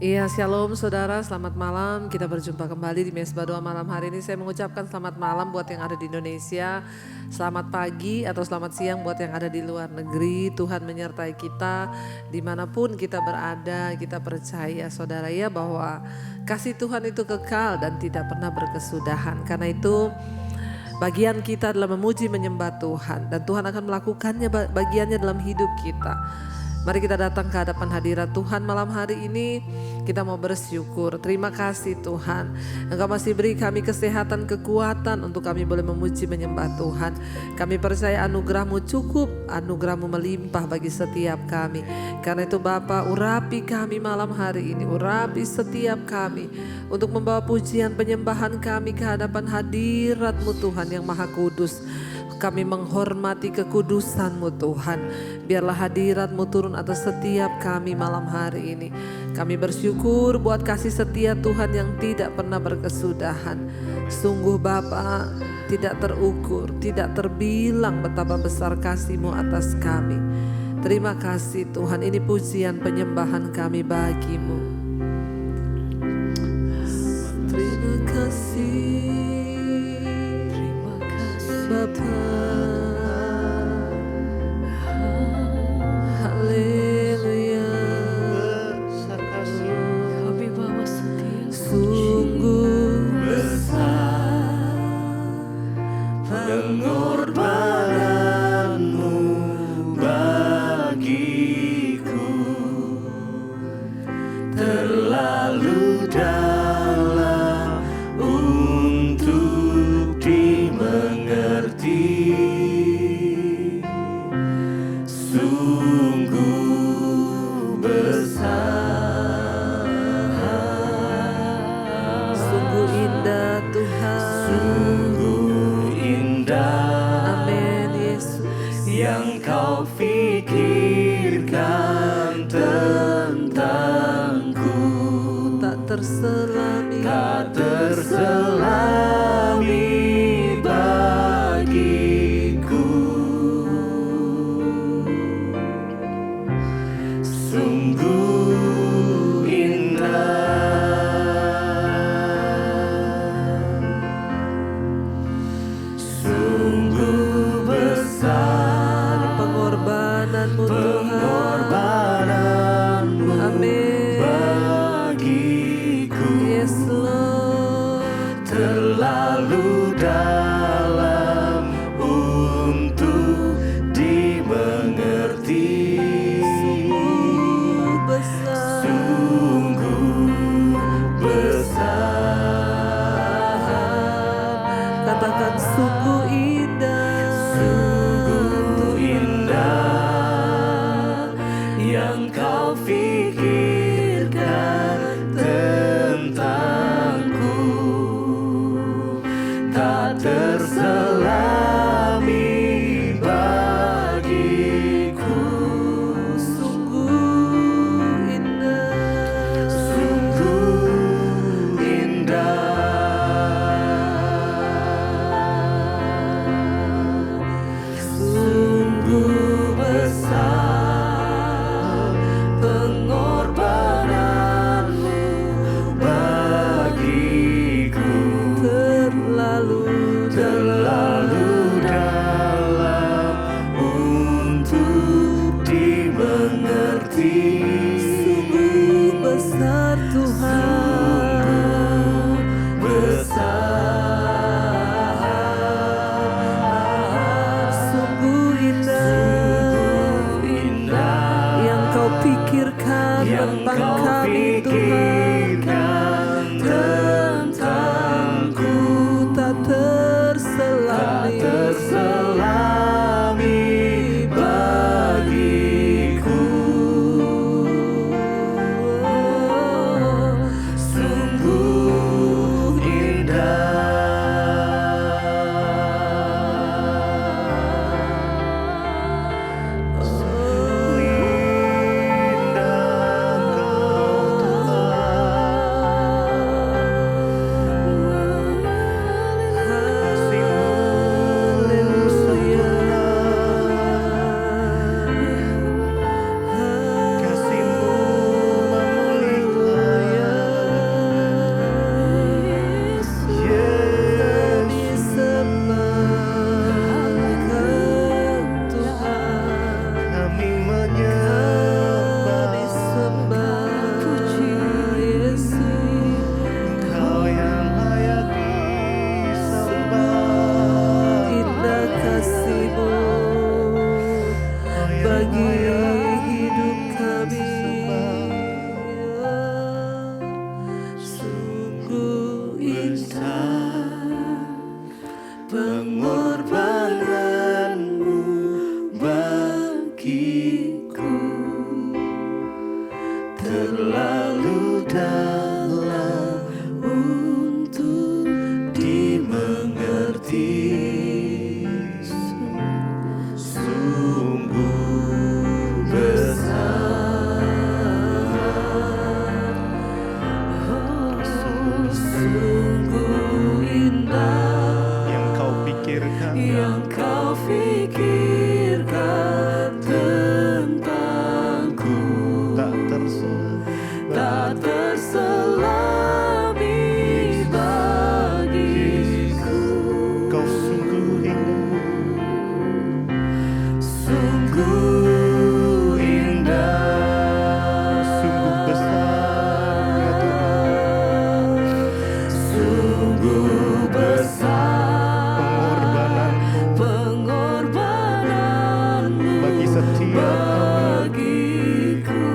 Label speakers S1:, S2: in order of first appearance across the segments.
S1: Iya, shalom saudara, selamat malam. Kita berjumpa kembali di Mesbah Doa malam hari ini. Saya mengucapkan selamat malam buat yang ada di Indonesia. Selamat pagi atau selamat siang buat yang ada di luar negeri. Tuhan menyertai kita dimanapun kita berada. Kita percaya saudara ya bahwa kasih Tuhan itu kekal dan tidak pernah berkesudahan. Karena itu bagian kita adalah memuji menyembah Tuhan. Dan Tuhan akan melakukannya bagiannya dalam hidup kita. Mari kita datang ke hadapan hadirat Tuhan malam hari ini. Kita mau bersyukur. Terima kasih Tuhan. Engkau masih beri kami kesehatan, kekuatan untuk kami boleh memuji menyembah Tuhan. Kami percaya anugerah-Mu cukup, anugerah-Mu melimpah bagi setiap kami. Karena itu Bapa, urapi kami malam hari ini. Urapi setiap kami untuk membawa pujian penyembahan kami ke hadapan hadirat-Mu Tuhan yang Maha Kudus. Kami menghormati kekudusan-Mu Tuhan. Biarlah hadirat-Mu turun atas setiap kami malam hari ini. Kami bersyukur buat kasih setia Tuhan yang tidak pernah berkesudahan. Sungguh Bapa, tidak terukur, tidak terbilang betapa besar kasih-Mu atas kami. Terima kasih Tuhan, ini pujian penyembahan kami bagi-Mu. Terima kasih. Bapa, haleluya.
S2: Kami bawa setiap
S1: Sungguh
S3: besar pengorbananmu bagiku, terlalu dalam untuk dimengerti. Sungguh besar,
S1: sungguh indah Tuhan.
S3: sungguh indah.
S1: Amin Yesus.
S3: Yang kau pikirkan tentangku
S1: Tak terselami,
S3: tak terselami bagiku. Sungguh indah, sungguh besar
S1: pengorbanan-Mu Tuhan.
S3: pengorbananmu
S1: Amin.
S3: bagiku,
S1: Yes Lord.
S3: terlalu dalam untuk dimengerti.
S1: Sungguh besar.
S3: Sungguh besar,
S1: Katakan sungguh indah.
S3: sungguh indah. Yang kau pikirkan tentangku tak terselami bagiku.
S1: Sungguh indah.
S3: Sungguh indah, sungguh besar pengorbananmu bagiku,
S1: Terlalu
S3: terlalu pengorbananmu bagiku terlalu dalam untuk dimengerti. Sungguh besar, sungguh indah
S4: yang kau pikirkan
S3: tentangku,
S4: tak terselami
S3: tak terselami bagiku.
S4: kau sungguh indah,
S3: Sungguh indah,
S4: sungguh besar ya Tuhan.
S3: sungguh besar
S4: Pengorbananmu
S3: pengorbananmu
S4: bagi setiap
S3: bagiku,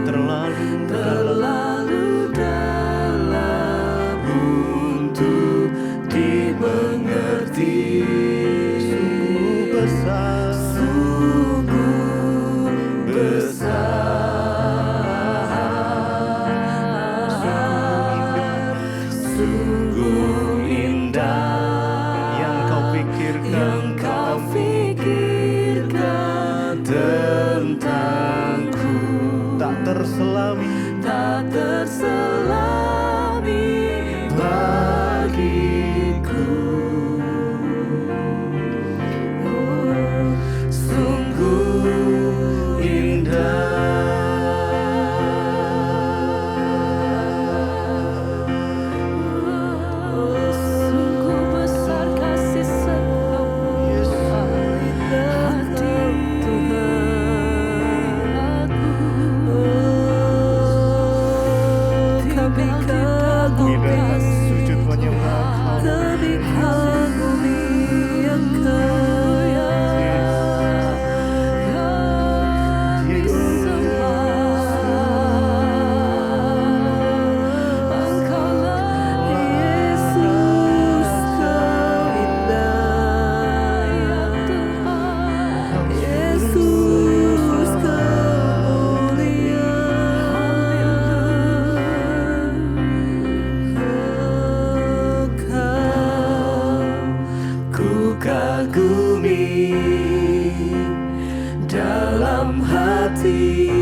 S4: terlalu
S3: terlalu dalam untuk dimengerti.
S4: sungguh besar,
S3: Sungguh besar, sungguh indah
S4: yang kau pikirkan
S3: yang kau pikirkan tentangku,
S4: tak terselami
S3: tak terselami bagiku. Oh, sungguh indah. Oh, sungguh besar kasih sayang-Mu, hati Tuhan. Kami kagumi,
S4: tidak sujud menyembah Kau.
S3: kami kagumi Engkau ya. Kami sembah Engkaulah Yesus, Kau indah ya Tuhan. Yesus, Kau mulia. Ku kagumi dalam hati,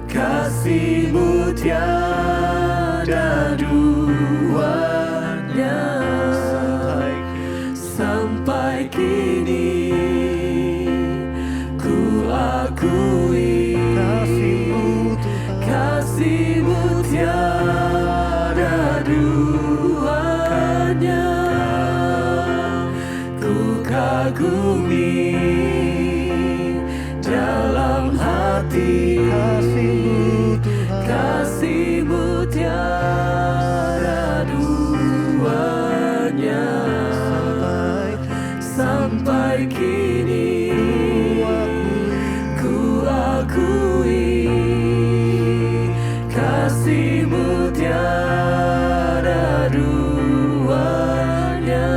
S3: kasih-Mu tiada duanya. Sampai kini ku akui
S4: Kasih-Mu Tuhan,
S3: kasih-Mu tiada duanya. Ku kagumi dalam hati,
S4: kasih-Mu Tuhan,
S3: kasih-Mu tiada duanya. Sampai kini ku akui kasih-Mu tiada duanya.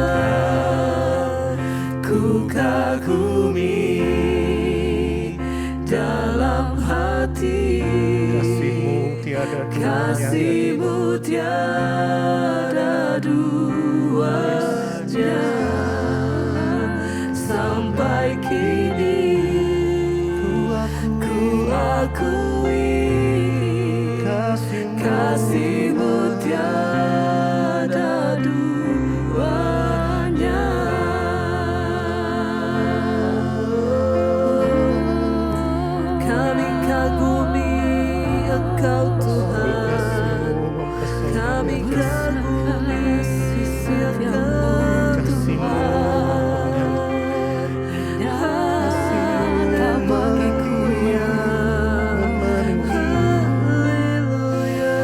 S3: Ku kagumi dalam hati,
S4: kasih-Mu tiada duanya.
S3: kasih-Mu tiada duanya. Sampai kini ku akui kasih-Mu tiada duanya. Kami kagumi Engkau Tuhan, kami kagumi Engkau Tuhan. Ada bagiku ya, haleluya.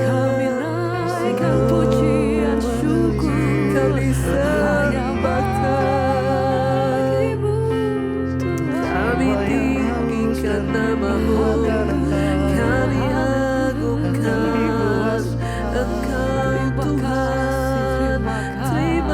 S3: Kami naikkan pujian syukur, kami sembah Kau-Mu Tuhan. Kami tinggikan nama-Mu, kami agungkan Engkau Tuhan. Terima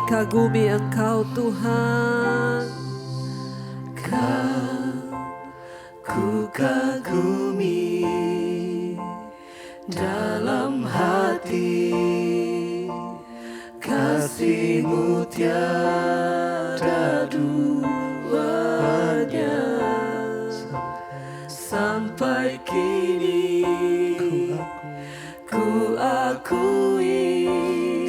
S1: kagumi Engkau Tuhan.
S3: Ku kagumi dalam hati, kasih-Mu tiada duanya. Sampai kini ku akui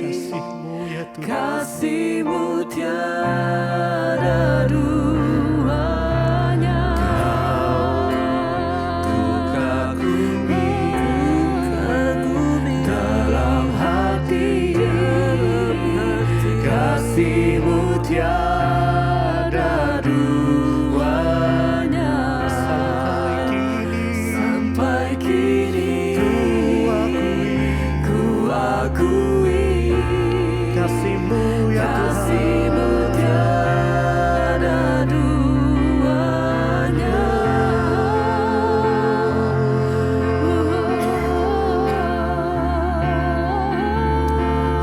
S4: Kasih-Mu ya Tuhan.
S3: kasih-Mu tiada duanya. Ku kagumi dalam hati, kasih-Mu tiada duanya. Sampai kini ku akui
S4: Kasih-Mu ya Tuhan.
S3: kasih-Mu tiada duanya.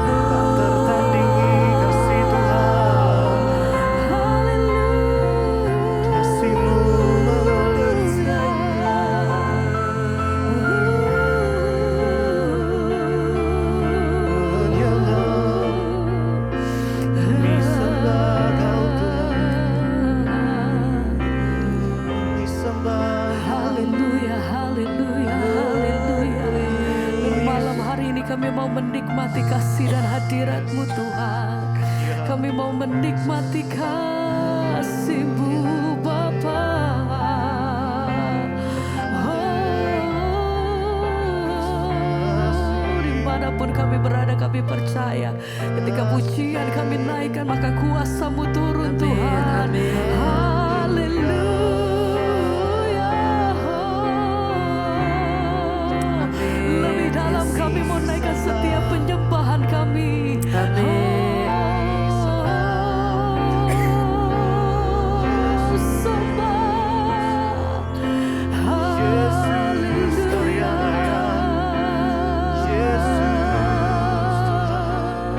S4: Tak tertandingi kasih Tuhan. Kasih-Mu menyembah. Kami sembah Kau Tuhan. Kami sembah.
S2: Haleluya, haleluya, haleluya. Dan malam hari ini kami mau menikmati kasih dan hadirat-Mu Tuhan. Kami mau menikmati kasih-Mu Bapa. Dimanapun kami berada, kami percaya ketika pujian kami naikkan, maka kuasa-Mu turun Tuhan.
S1: amin.
S2: Haleluya. Lebih dalam kami mau naikkan setiap penyembahan kami.
S4: Yesus terlaya. Yesus Tuhan.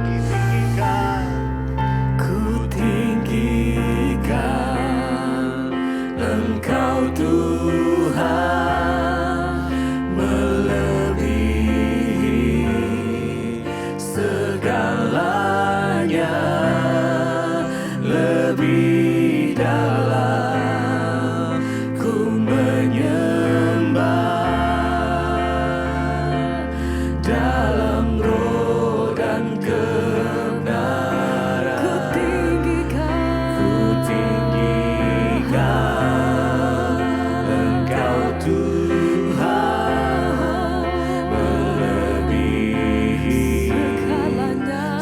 S4: Ditinggikan.
S3: Ku tinggikan Engkau Tuhan, melebihi segalanya, lebih dalam ku menyembah dalam roh dan kebenaran. Ku tinggikan Engkau Tuhan, melebihi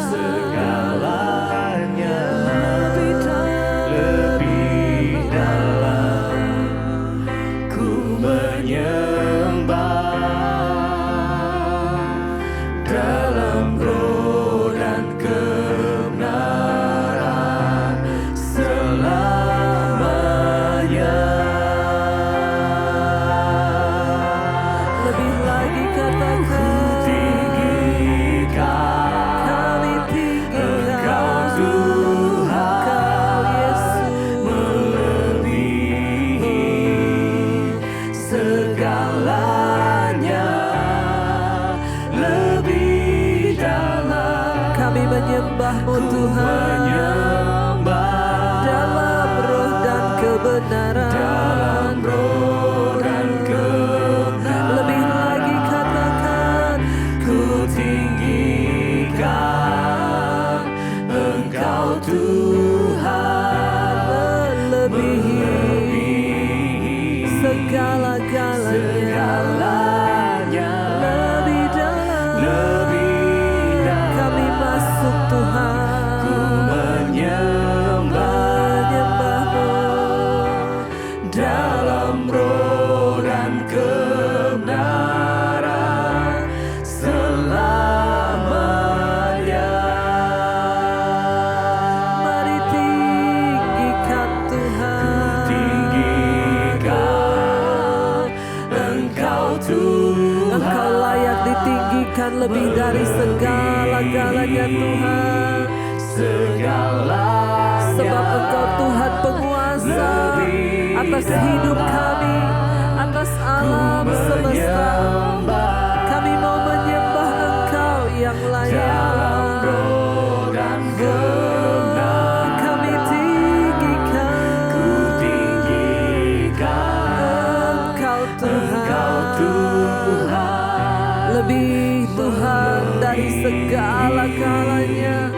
S3: segalanya, lebih dalam ku menyembah dalam roh dan kebenaran selamanya.
S1: Lebih lagi katakan, kami tinggikan Engkau Yesus,
S3: Melebihi segalanya, lebih dalam
S1: kami menyembah-Mu Tuhan, dalam roh dan kebenaran.
S3: dalam roh dan kebenaran.
S1: Lebih lagi katakan,
S3: Ku tinggikan Engkau Tuhan,
S1: melebihi segala-galanya, lebih dalam kami masuk Tuhan,
S3: menyembah
S1: menyembah-Mu tinggikan lebih dari segala-galanya Tuhan. Sebab Engkau Tuhan penguasa atas hidup kami, atas alam semesta. Kami mau menyembah Engkau yang layak. Kami tinggikan Engkau Tuhan, lebih Tuhan dari segala-galanya.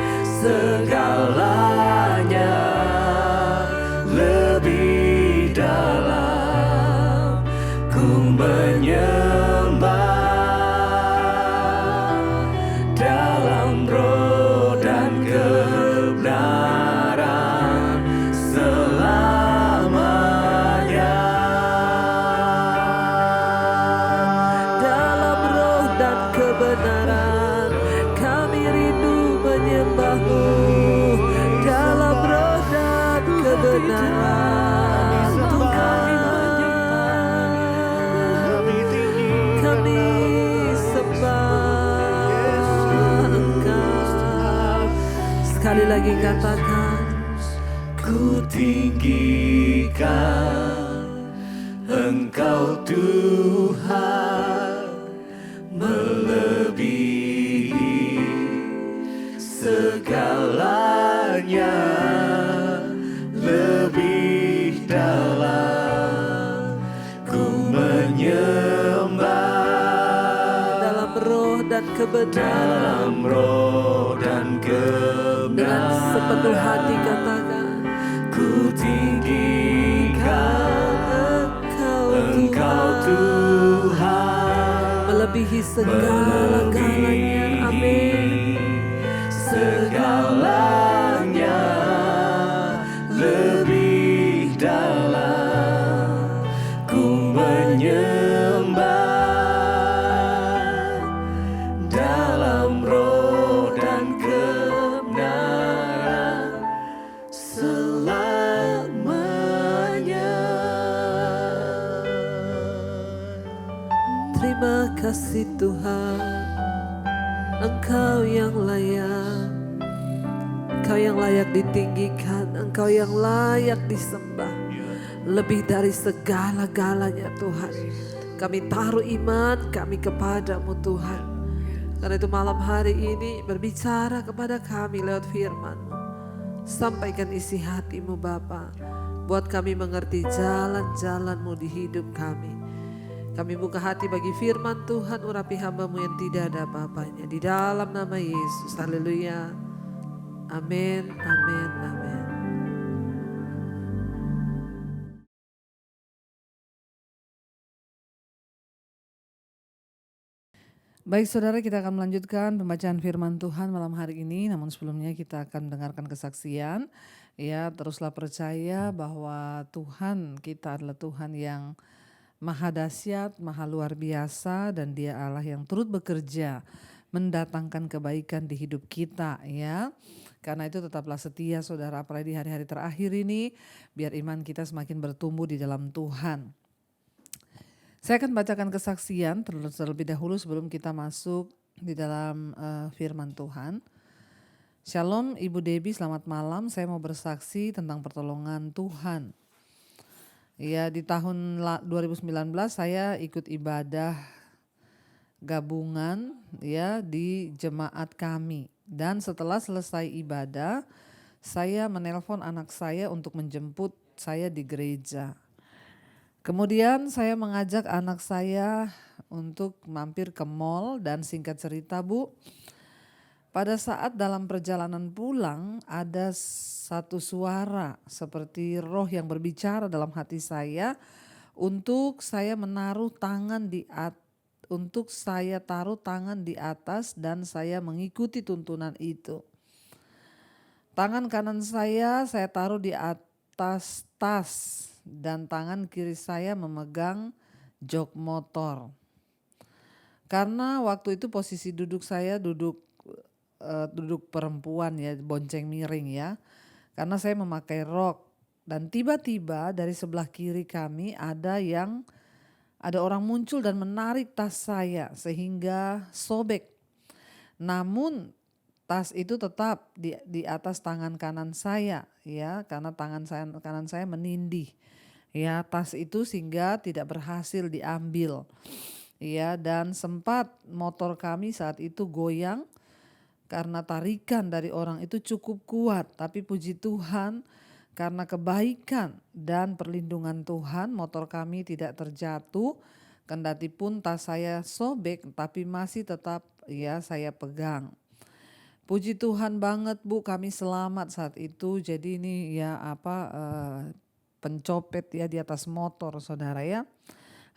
S3: Lebih dalam ku menyembah dalam roh dan kebenaran selamanya.
S1: Dalam roh dan kebenaran kami rindu menyembah-Mu. Dalam roh dan kebenaran Tuhan, kami sembah Engkau. Sekali lagi katakan,
S3: Ku tinggikan Engkau Tuhan, melebihi segalanya, lebih dalam ku menyembah
S1: dalam roh dan kebenaran.
S3: dalam roh dan
S1: Dengan
S3: kebenaran.
S1: sepenuh hati katakan,
S3: Ku tinggikan Engkau Tuhan,
S1: melebihi segala-galanya. Amin.
S3: segalanya, lebih dalam ku menyembah dalam roh dan kebenaran selamanya.
S1: Terima kasih Tuhan, Engkau yang layak, Engkau yang layak ditinggikan, Engkau yang layak disembah. Lebih dari segala-galanya Tuhan, kami taruh iman kami kepadamu Tuhan. Karena itu malam hari ini berbicara kepada kami lewat firman-Mu. Sampaikan isi hati-Mu Bapa, buat kami mengerti jalan-jalan-Mu di hidup kami. Kami buka hati bagi firman Tuhan, urapi hamba-Mu yang tidak ada apa-apanya. Di dalam nama Yesus, haleluya. Amin, amin, amin. Baik saudara, kita akan melanjutkan pembacaan firman Tuhan malam hari ini. Namun sebelumnya kita akan mendengarkan kesaksian. Ya, teruslah percaya bahwa Tuhan kita adalah Tuhan yang Maha dahsyat, maha luar biasa, dan Dia Allah yang turut bekerja mendatangkan kebaikan di hidup kita ya. Karena itu tetaplah setia saudara, apalagi di hari-hari terakhir ini, biar iman kita semakin bertumbuh di dalam Tuhan. Saya akan bacakan kesaksian terlebih dahulu sebelum kita masuk di dalam firman Tuhan. Shalom Ibu Debbie, selamat malam. Saya mau bersaksi tentang pertolongan Tuhan. Ya, di tahun 2019 saya ikut ibadah gabungan ya di jemaat kami. Dan setelah selesai ibadah, saya menelpon anak saya untuk menjemput saya di gereja. Kemudian saya mengajak anak saya untuk mampir ke mall dan singkat cerita Bu, pada saat dalam perjalanan pulang ada satu suara seperti roh yang berbicara dalam hati saya untuk saya taruh tangan di atas dan saya mengikuti tuntunan itu. Tangan kanan saya taruh di atas tas dan tangan kiri saya memegang jok motor. Karena waktu itu posisi duduk saya duduk perempuan ya, bonceng miring ya. Karena saya memakai rok dan tiba-tiba dari sebelah kiri kami ada yang Ada orang muncul dan menarik tas saya sehingga sobek. Namun tas itu tetap di atas tangan kanan saya, ya, karena kanan saya menindih. Ya, tas itu sehingga tidak berhasil diambil. Ya, dan sempat motor kami saat itu goyang karena tarikan dari orang itu cukup kuat. Tapi puji Tuhan, karena kebaikan dan perlindungan Tuhan, motor kami tidak terjatuh. Kendati pun tas saya sobek, tapi masih tetap ya saya pegang. Puji Tuhan banget Bu, kami selamat saat itu. Jadi ini ya pencopet ya di atas motor saudara ya.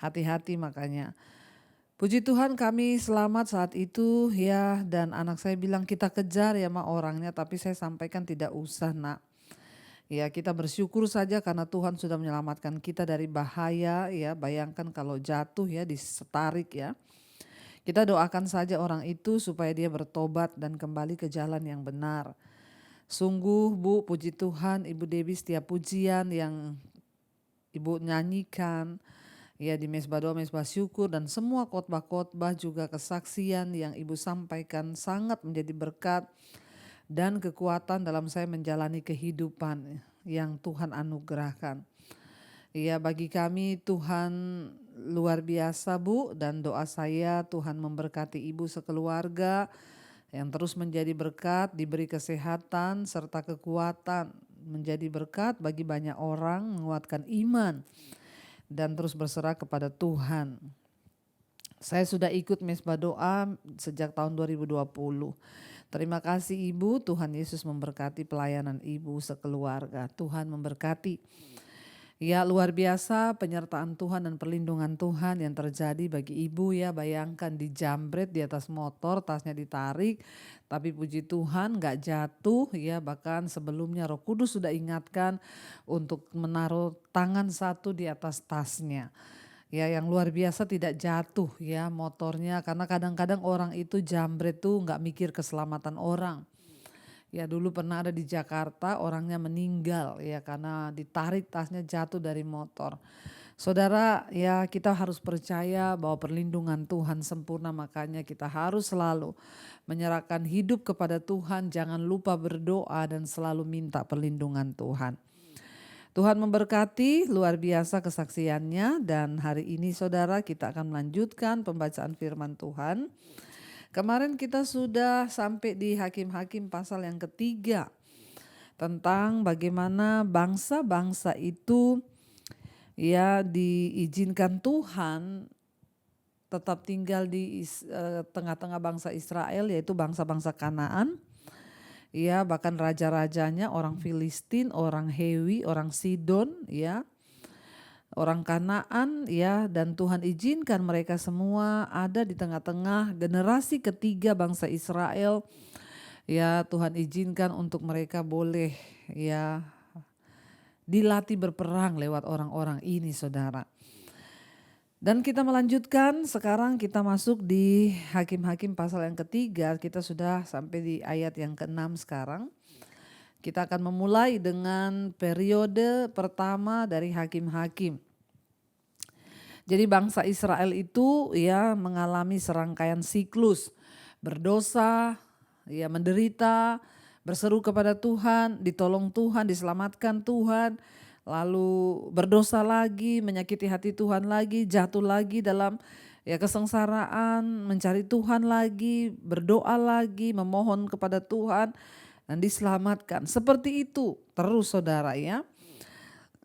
S1: Hati-hati makanya. Puji Tuhan kami selamat saat itu ya, dan anak saya bilang kita kejar ya sama orangnya, tapi saya sampaikan tidak usah nak. Ya kita bersyukur saja karena Tuhan sudah menyelamatkan kita dari bahaya ya, bayangkan kalau jatuh ya disetarik ya. Kita doakan saja orang itu supaya dia bertobat dan kembali ke jalan yang benar. Sungguh Bu, puji Tuhan Ibu Debbie setiap pujian yang Ibu nyanyikan ya di Mesbah Doa, Mesbah Syukur, dan semua khotbah-khotbah juga kesaksian yang Ibu sampaikan sangat menjadi berkat dan kekuatan dalam saya menjalani kehidupan yang Tuhan anugerahkan. Ya bagi kami Tuhan luar biasa Bu, dan doa saya Tuhan memberkati Ibu sekeluarga yang terus menjadi berkat, diberi kesehatan serta kekuatan, menjadi berkat bagi banyak orang, menguatkan iman dan terus berserah kepada Tuhan. Saya sudah ikut Mesbah Doa sejak tahun 2020. Terima kasih Ibu, Tuhan Yesus memberkati pelayanan Ibu sekeluarga. Tuhan memberkati. Ya luar biasa penyertaan Tuhan dan perlindungan Tuhan yang terjadi bagi Ibu ya. Bayangkan dijambret di atas motor, tasnya ditarik, tapi puji Tuhan gak jatuh ya. Bahkan sebelumnya Roh Kudus sudah ingatkan untuk menaruh tangan satu di atas tasnya. Ya yang luar biasa tidak jatuh ya motornya, karena kadang-kadang orang itu jambret tuh gak mikir keselamatan orang. Ya dulu pernah ada di Jakarta orangnya meninggal ya karena ditarik tasnya jatuh dari motor. Saudara ya kita harus percaya bahwa perlindungan Tuhan sempurna, makanya kita harus selalu menyerahkan hidup kepada Tuhan. Jangan lupa berdoa dan selalu minta perlindungan Tuhan. Tuhan memberkati luar biasa kesaksiannya, dan hari ini saudara kita akan melanjutkan pembacaan firman Tuhan. Kemarin kita sudah sampai di Hakim-Hakim pasal yang ketiga tentang bagaimana bangsa-bangsa itu ya diizinkan Tuhan tetap tinggal di tengah-tengah bangsa Israel, yaitu bangsa-bangsa Kanaan. Ya bahkan raja-rajanya orang Filistin, orang Hewi, orang Sidon ya. Orang Kanaan ya, dan Tuhan izinkan mereka semua ada di tengah-tengah generasi ketiga bangsa Israel. Ya Tuhan izinkan untuk mereka boleh ya dilatih berperang lewat orang-orang ini saudara. Dan kita melanjutkan, sekarang kita masuk di Hakim-Hakim pasal yang ketiga, kita sudah sampai di ayat yang ke-6 sekarang. Kita akan memulai dengan periode pertama dari Hakim-Hakim. Jadi bangsa Israel itu ya mengalami serangkaian siklus. Berdosa, ya menderita, berseru kepada Tuhan, ditolong Tuhan, diselamatkan Tuhan. Lalu berdosa lagi, menyakiti hati Tuhan lagi, jatuh lagi dalam ya kesengsaraan, mencari Tuhan lagi, berdoa lagi, memohon kepada Tuhan, dan diselamatkan. Seperti itu terus saudara ya.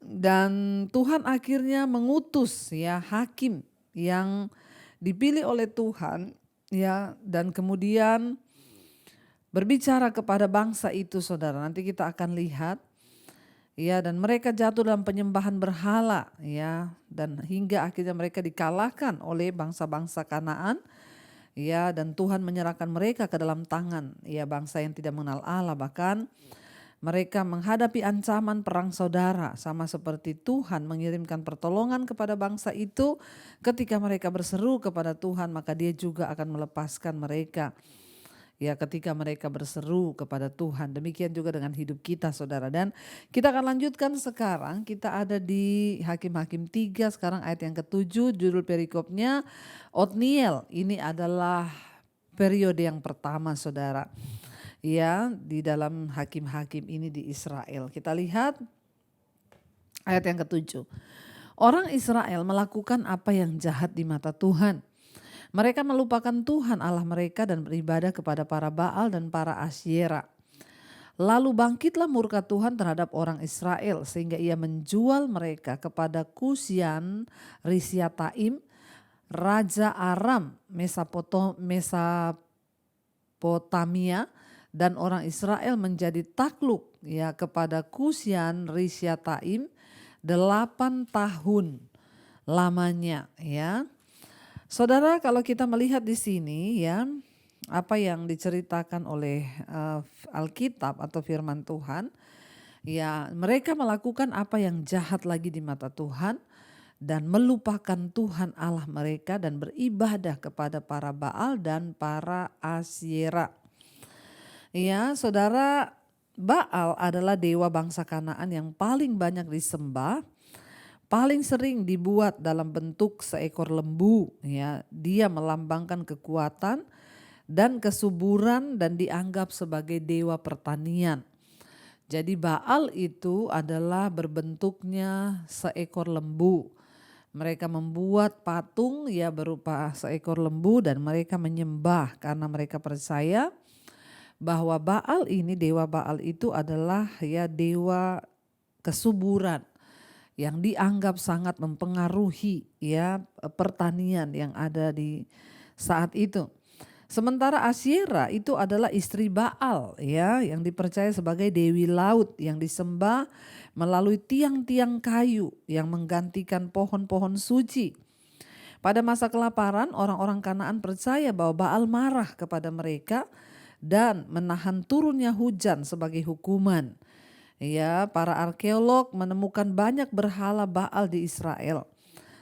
S1: Dan Tuhan akhirnya mengutus ya hakim yang dipilih oleh Tuhan ya, dan kemudian berbicara kepada bangsa itu saudara. Nanti kita akan lihat ya, dan mereka jatuh dalam penyembahan berhala ya, dan hingga akhirnya mereka dikalahkan oleh bangsa-bangsa Kanaan. Ya, dan Tuhan menyerahkan mereka ke dalam tangan ya bangsa yang tidak mengenal Allah. Bahkan mereka menghadapi ancaman perang saudara, sama seperti Tuhan mengirimkan pertolongan kepada bangsa itu. Ketika mereka berseru kepada Tuhan, maka Dia juga akan melepaskan mereka. ya ketika mereka berseru kepada Tuhan. Demikian juga dengan hidup kita saudara. Dan kita akan lanjutkan sekarang, kita ada di Hakim-Hakim 3 sekarang ayat yang ke-7, judul perikopnya Otniel. Ini adalah periode yang pertama saudara. Ya, di dalam hakim-hakim ini di Israel. Kita lihat ayat yang ke-7. Orang Israel melakukan apa yang jahat di mata Tuhan. Mereka melupakan Tuhan Allah mereka dan beribadah kepada para Baal dan para Asyera. Lalu bangkitlah murka Tuhan terhadap orang Israel sehingga ia menjual mereka kepada Kusyan Rishyataim, Raja Aram Mesopotamia, dan orang Israel menjadi takluk ya kepada Kusyan Rishyataim 8 tahun lamanya ya. Saudara, kalau kita melihat di sini ya, apa yang diceritakan oleh Alkitab atau firman Tuhan, ya mereka melakukan apa yang jahat lagi di mata Tuhan dan melupakan Tuhan Allah mereka dan beribadah kepada para Baal dan para Asyera. Ya, saudara, Baal adalah dewa bangsa Kanaan yang paling banyak disembah. Paling sering dibuat dalam bentuk seekor lembu ya. Dia melambangkan kekuatan dan kesuburan dan dianggap sebagai dewa pertanian. Jadi Baal itu adalah berbentuknya seekor lembu. Mereka membuat patung ya berupa seekor lembu dan mereka menyembah karena mereka percaya bahwa Baal ini, dewa Baal itu adalah ya dewa kesuburan yang dianggap sangat mempengaruhi ya pertanian yang ada di saat itu. Sementara Asyera itu adalah istri Baal ya yang dipercaya sebagai dewi laut yang disembah melalui tiang-tiang kayu yang menggantikan pohon-pohon suci. Pada masa kelaparan orang-orang Kanaan percaya bahwa Baal marah kepada mereka dan menahan turunnya hujan sebagai hukuman. Ya, para arkeolog menemukan banyak berhala Baal di Israel.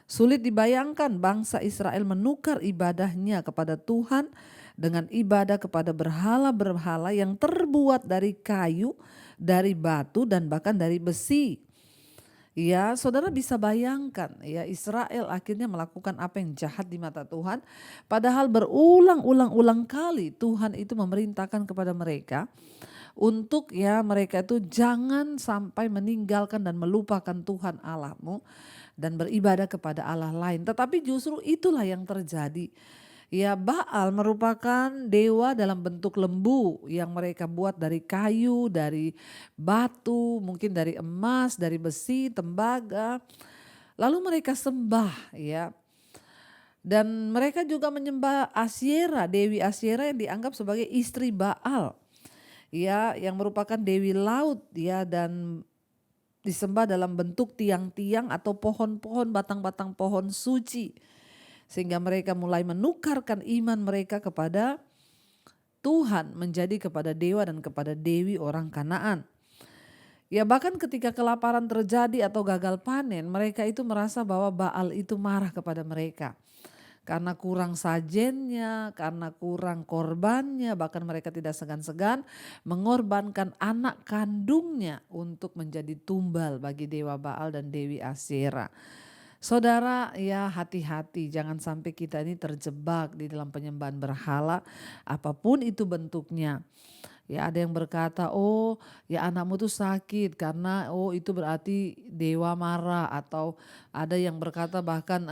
S1: Sulit dibayangkan bangsa Israel menukar ibadahnya kepada Tuhan dengan ibadah kepada berhala-berhala yang terbuat dari kayu, dari batu dan bahkan dari besi. Ya, saudara bisa bayangkan ya Israel akhirnya melakukan apa yang jahat di mata Tuhan. Padahal berulang-ulang kali Tuhan itu memerintahkan kepada mereka untuk ya mereka itu jangan sampai meninggalkan dan melupakan Tuhan Allahmu dan beribadah kepada Allah lain. Tetapi justru itulah yang terjadi. Ya, Baal merupakan dewa dalam bentuk lembu yang mereka buat dari kayu, dari batu, mungkin dari emas, dari besi, tembaga. Lalu mereka sembah ya. Dan mereka juga menyembah Asyera, Dewi Asyera yang dianggap sebagai istri Baal. Ya, yang merupakan dewi laut ya dan disembah dalam bentuk tiang-tiang atau pohon-pohon, batang-batang pohon suci. Sehingga mereka mulai menukarkan iman mereka kepada Tuhan menjadi kepada dewa dan kepada dewi orang Kanaan. Ya, bahkan ketika kelaparan terjadi atau gagal panen, mereka itu merasa bahwa Baal itu marah kepada mereka. Karena kurang sajennya, karena kurang korbannya, bahkan mereka tidak segan-segan mengorbankan anak kandungnya untuk menjadi tumbal bagi dewa Baal dan Dewi Asyera. Saudara, ya hati-hati jangan sampai kita ini terjebak di dalam penyembahan berhala apapun itu bentuknya. Ya, ada yang berkata, oh ya anakmu tuh sakit karena oh itu berarti dewa marah, atau ada yang berkata bahkan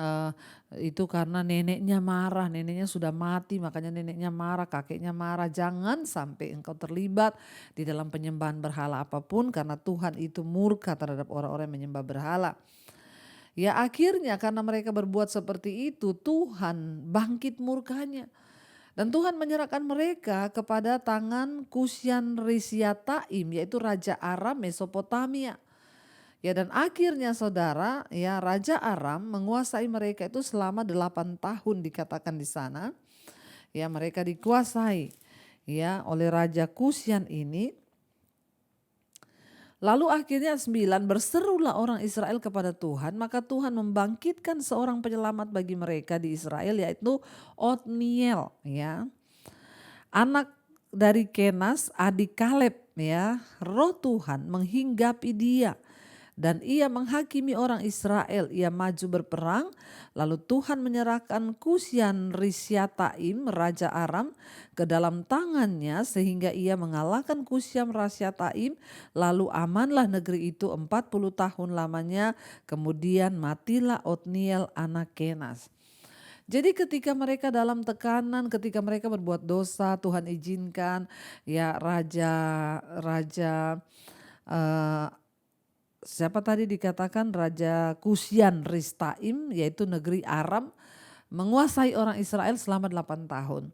S1: itu karena neneknya marah, neneknya sudah mati makanya neneknya marah, kakeknya marah. Jangan sampai engkau terlibat di dalam penyembahan berhala apapun karena Tuhan itu murka terhadap orang-orang yang menyembah berhala. Ya, akhirnya karena mereka berbuat seperti itu Tuhan bangkit murkanya. Dan Tuhan menyerahkan mereka kepada tangan Kusyan Rishyataim, yaitu Raja Aram Mesopotamia. Ya, dan akhirnya saudara, ya Raja Aram menguasai mereka itu selama 8 tahun dikatakan di sana. Ya, mereka dikuasai ya oleh Raja Kusyan ini. Lalu akhirnya 9, berserulah orang Israel kepada Tuhan, maka Tuhan membangkitkan seorang penyelamat bagi mereka di Israel, yaitu Otniel ya. Anak dari Kenas, adik Kaleb ya, roh Tuhan menghinggapi dia. Dan ia menghakimi orang Israel, ia maju berperang, lalu Tuhan menyerahkan Kusyan Rishyataim, Raja Aram, ke dalam tangannya sehingga ia mengalahkan Kusyan Rishyataim, lalu amanlah negeri itu 40 tahun lamanya, kemudian matilah Otniel anak Kenas. Jadi ketika mereka dalam tekanan, ketika mereka berbuat dosa, Tuhan izinkan ya raja siapa tadi dikatakan Raja Kusyan Rishyataim, yaitu negeri Aram, menguasai orang Israel selama 8 tahun.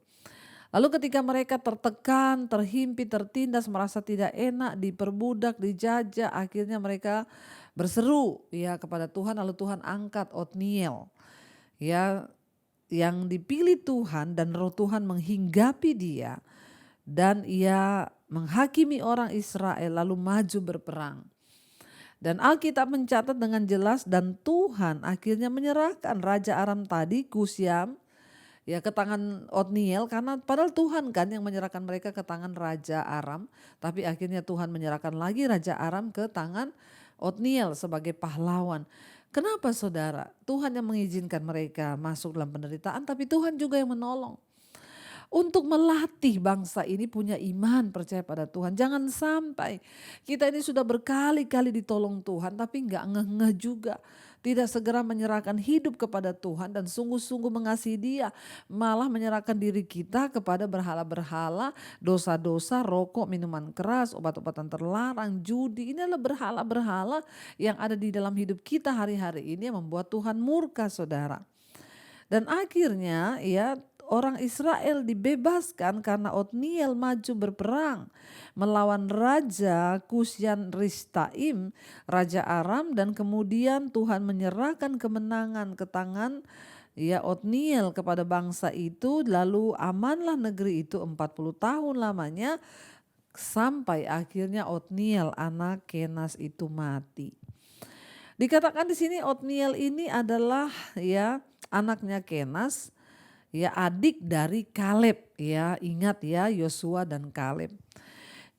S1: Lalu ketika mereka tertekan, terhimpit, tertindas, merasa tidak enak, diperbudak, dijajah, akhirnya mereka berseru ya kepada Tuhan, lalu Tuhan angkat Otniel ya, yang dipilih Tuhan, dan roh Tuhan menghinggapi dia dan ia menghakimi orang Israel lalu maju berperang. Dan Alkitab mencatat dengan jelas, dan Tuhan akhirnya menyerahkan Raja Aram tadi, Kusyan, ya ke tangan Otniel, karena padahal Tuhan kan yang menyerahkan mereka ke tangan Raja Aram, tapi akhirnya Tuhan menyerahkan lagi Raja Aram ke tangan Otniel sebagai pahlawan. Kenapa saudara? Tuhan yang mengizinkan mereka masuk dalam penderitaan, tapi Tuhan juga yang menolong. Untuk melatih bangsa ini punya iman, percaya pada Tuhan. Jangan sampai kita ini sudah berkali-kali ditolong Tuhan tapi enggak ngeh-ngeh juga. Tidak segera menyerahkan hidup kepada Tuhan dan sungguh-sungguh mengasihi Dia. Malah menyerahkan diri kita kepada berhala-berhala, dosa-dosa, rokok, minuman keras, obat-obatan terlarang, judi. Ini adalah berhala-berhala yang ada di dalam hidup kita hari-hari ini yang membuat Tuhan murka saudara. Dan akhirnya ya orang Israel dibebaskan karena Otniel maju berperang melawan Raja Kusyan Rishyataim, Raja Aram, dan kemudian Tuhan menyerahkan kemenangan ke tangan ya Otniel kepada bangsa itu, lalu amanlah negeri itu 40 tahun lamanya sampai akhirnya Otniel anak Kenas itu mati. Dikatakan di sini Otniel ini adalah ya anaknya Kenas, ya adik dari Kaleb ya, ingat ya Yosua dan Kaleb.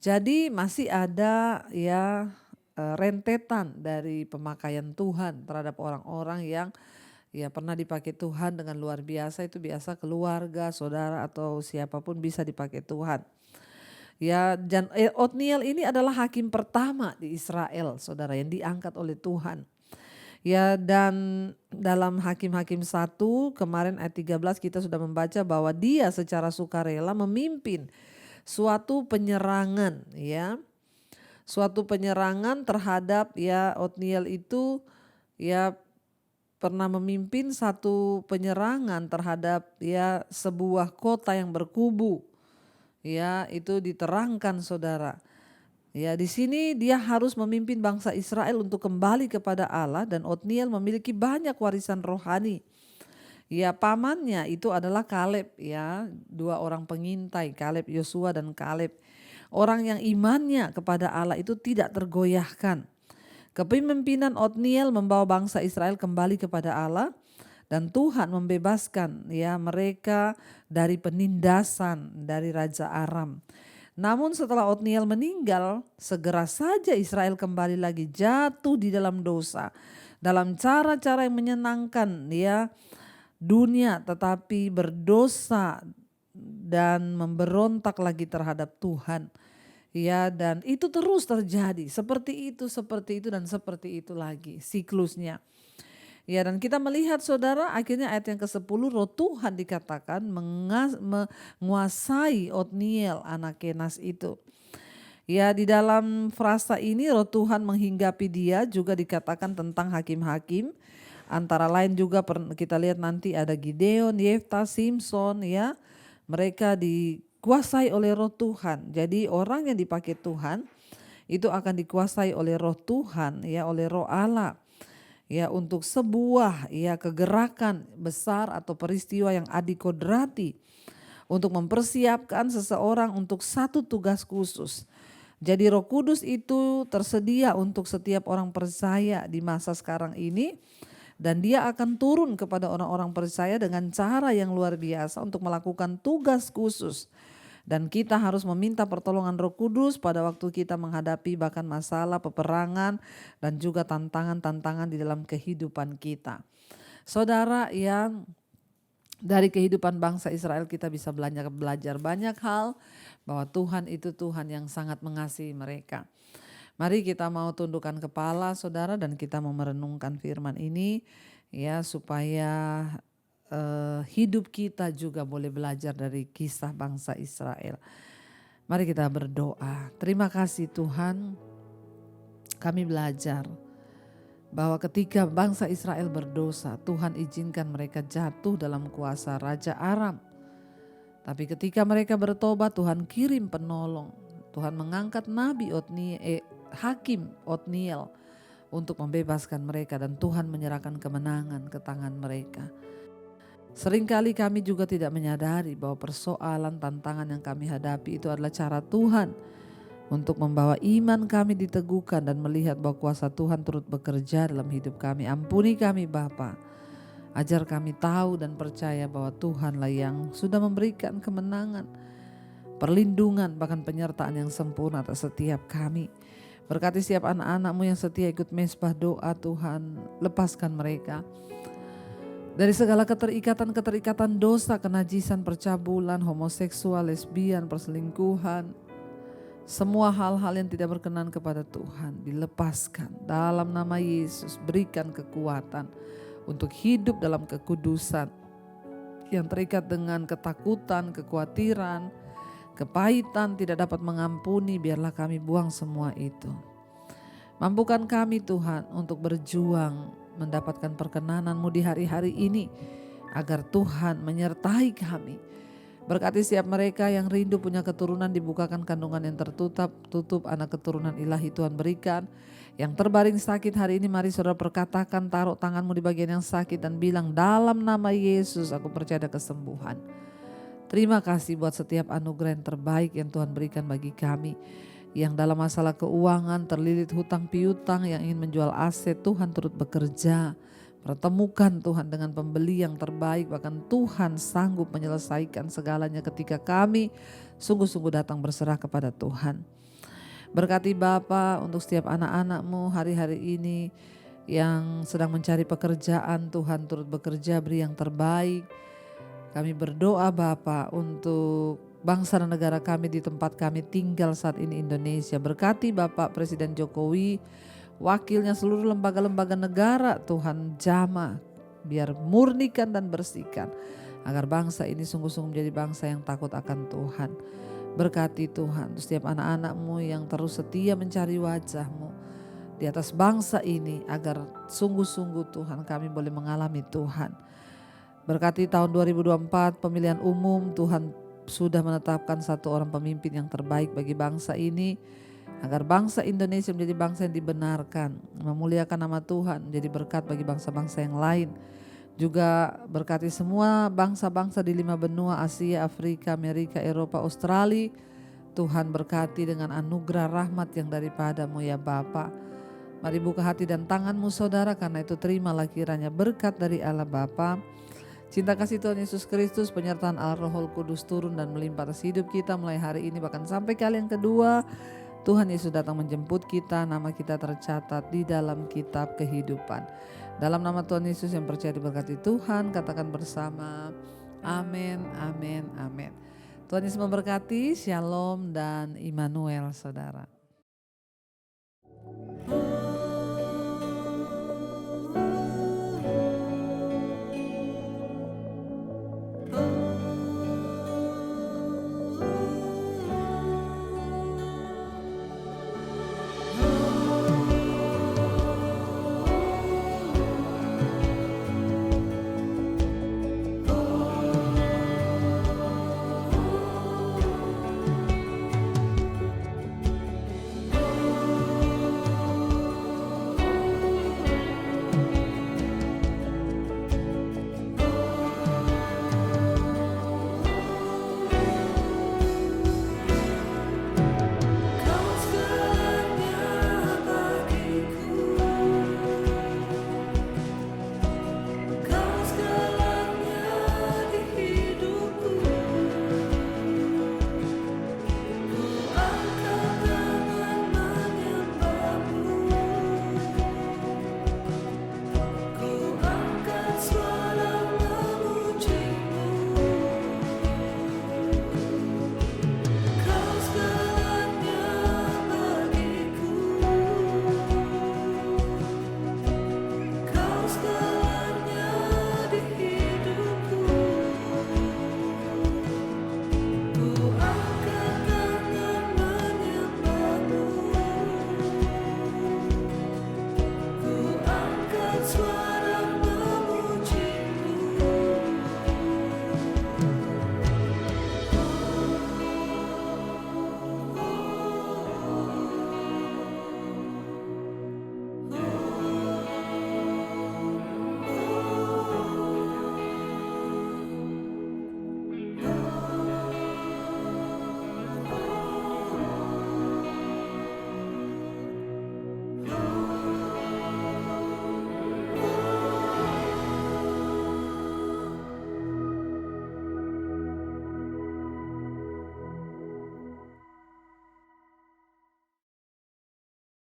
S1: Jadi masih ada ya rentetan dari pemakaian Tuhan terhadap orang-orang yang ya pernah dipakai Tuhan dengan luar biasa. Itu biasa keluarga, saudara atau siapapun bisa dipakai Tuhan. Ya, dan Otniel ini adalah hakim pertama di Israel, saudara, yang diangkat oleh Tuhan. Ya, dan dalam Hakim-Hakim 1 kemarin ayat 13 kita sudah membaca bahwa dia secara sukarela memimpin suatu penyerangan ya. Suatu penyerangan terhadap ya Otniel itu ya pernah memimpin satu penyerangan terhadap ya sebuah kota yang berkubu. Ya, itu diterangkan saudara. Ya, di sini dia harus memimpin bangsa Israel untuk kembali kepada Allah, dan Otniel memiliki banyak warisan rohani. Ya, pamannya itu adalah Kaleb ya, 2 orang pengintai, Kaleb, Yosua dan Kaleb. Orang yang imannya kepada Allah itu tidak tergoyahkan. Kepemimpinan Otniel membawa bangsa Israel kembali kepada Allah. Dan Tuhan membebaskan ya mereka dari penindasan dari Raja Aram. Namun setelah Otniel meninggal, segera saja Israel kembali lagi jatuh di dalam dosa. Dalam cara-cara yang menyenangkan ya dunia, tetapi berdosa dan memberontak lagi terhadap Tuhan. Ya, dan itu terus terjadi seperti itu dan seperti itu lagi siklusnya. Ya, dan kita melihat saudara akhirnya ayat yang ke-10 roh Tuhan dikatakan menguasai Otniel anak Kenas itu. Ya, di dalam frasa ini roh Tuhan menghinggapi dia juga dikatakan tentang hakim-hakim. Antara lain juga kita lihat nanti ada Gideon, Yefta, Simson ya. Mereka dikuasai oleh roh Tuhan. Jadi orang yang dipakai Tuhan itu akan dikuasai oleh roh Tuhan ya, oleh roh Allah. Ya, untuk sebuah ya kegerakan besar atau peristiwa yang adikodrati untuk mempersiapkan seseorang untuk satu tugas khusus. Jadi Roh Kudus itu tersedia untuk setiap orang percaya di masa sekarang ini, dan dia akan turun kepada orang-orang percaya dengan cara yang luar biasa untuk melakukan tugas khusus Dan kita harus meminta pertolongan Roh Kudus pada waktu kita menghadapi bahkan masalah, peperangan, dan juga tantangan-tantangan di dalam kehidupan kita. Saudara, yang dari kehidupan bangsa Israel kita bisa belajar banyak hal, bahwa Tuhan itu Tuhan yang sangat mengasihi mereka. Mari kita mau tundukkan kepala saudara dan kita mau merenungkan firman ini ya, supaya hidup kita juga boleh belajar dari kisah bangsa Israel. Mari kita berdoa. Terima kasih Tuhan, kami belajar bahwa ketika bangsa Israel berdosa, Tuhan izinkan mereka jatuh dalam kuasa Raja Aram. Tapi ketika mereka bertobat, Tuhan kirim penolong. Tuhan mengangkat Hakim Otniel untuk membebaskan mereka, dan Tuhan menyerahkan kemenangan ke tangan mereka. Seringkali kami juga tidak menyadari bahwa persoalan tantangan yang kami hadapi itu adalah cara Tuhan untuk membawa iman kami diteguhkan dan melihat bahwa kuasa Tuhan turut bekerja dalam hidup kami. Ampuni kami Bapa, ajar kami tahu dan percaya bahwa Tuhanlah yang sudah memberikan kemenangan, perlindungan, bahkan penyertaan yang sempurna atas setiap kami. Berkati setiap anak-anak-Mu yang setia ikut mesbah doa, Tuhan lepaskan mereka dari segala keterikatan dosa, kenajisan, percabulan, homoseksual, lesbian, perselingkuhan. Semua hal-hal yang tidak berkenan kepada Tuhan dilepaskan dalam nama Yesus. Berikan kekuatan untuk hidup dalam kekudusan yang terikat dengan ketakutan, kekhawatiran, kepahitan, tidak dapat mengampuni. Biarlah kami buang semua itu. Mampukan kami Tuhan untuk berjuang mendapatkan perkenanan-Mu di hari-hari ini, agar Tuhan menyertai kami. Berkati setiap mereka yang rindu punya keturunan, dibukakan kandungan yang tutup anak keturunan ilahi Tuhan berikan. Yang terbaring sakit hari ini, mari saudara perkatakan, taruh tanganmu di bagian yang sakit dan bilang, dalam nama Yesus aku percaya ada kesembuhan. Terima kasih buat setiap anugerah yang terbaik yang Tuhan berikan bagi kami. Yang dalam masalah keuangan, terlilit hutang piutang, yang ingin menjual aset, Tuhan turut bekerja. Pertemukan Tuhan dengan pembeli yang terbaik, bahkan Tuhan sanggup menyelesaikan segalanya ketika kami sungguh-sungguh datang berserah kepada Tuhan. Berkati Bapa untuk setiap anak-anak-Mu hari-hari ini yang sedang mencari pekerjaan, Tuhan turut bekerja, beri yang terbaik. Kami berdoa Bapa untuk bangsa dan negara kami di tempat kami tinggal saat ini, Indonesia. Berkati Bapak Presiden Jokowi, wakilnya, seluruh lembaga-lembaga negara, Tuhan jamah, biar murnikan dan bersihkan, agar bangsa ini sungguh-sungguh menjadi bangsa yang takut akan Tuhan. Berkati Tuhan setiap anak-anak-Mu yang terus setia mencari wajah-Mu di atas bangsa ini, agar sungguh-sungguh Tuhan kami boleh mengalami Tuhan. Berkati tahun 2024 pemilihan umum, Tuhan sudah menetapkan satu orang pemimpin yang terbaik bagi bangsa ini, agar bangsa Indonesia menjadi bangsa yang dibenarkan, memuliakan nama Tuhan, menjadi berkat bagi bangsa-bangsa yang lain. Juga berkati semua bangsa-bangsa di 5 benua, Asia, Afrika, Amerika, Eropa, Australia. Tuhan berkati dengan anugerah rahmat yang daripada-Mu ya Bapa. Mari buka hati dan tangan-Mu saudara, karena itu terimalah kiranya berkat dari Allah Bapa, cinta kasih Tuhan Yesus Kristus, penyertaan Allah Roh Kudus turun dan melimpah atas hidup kita mulai hari ini bahkan sampai kali yang kedua. Tuhan Yesus datang menjemput kita, nama kita tercatat di dalam kitab kehidupan. Dalam nama Tuhan Yesus yang percaya diberkati Tuhan, katakan bersama, amin, amin, amin. Tuhan Yesus memberkati, shalom dan Immanuel saudara.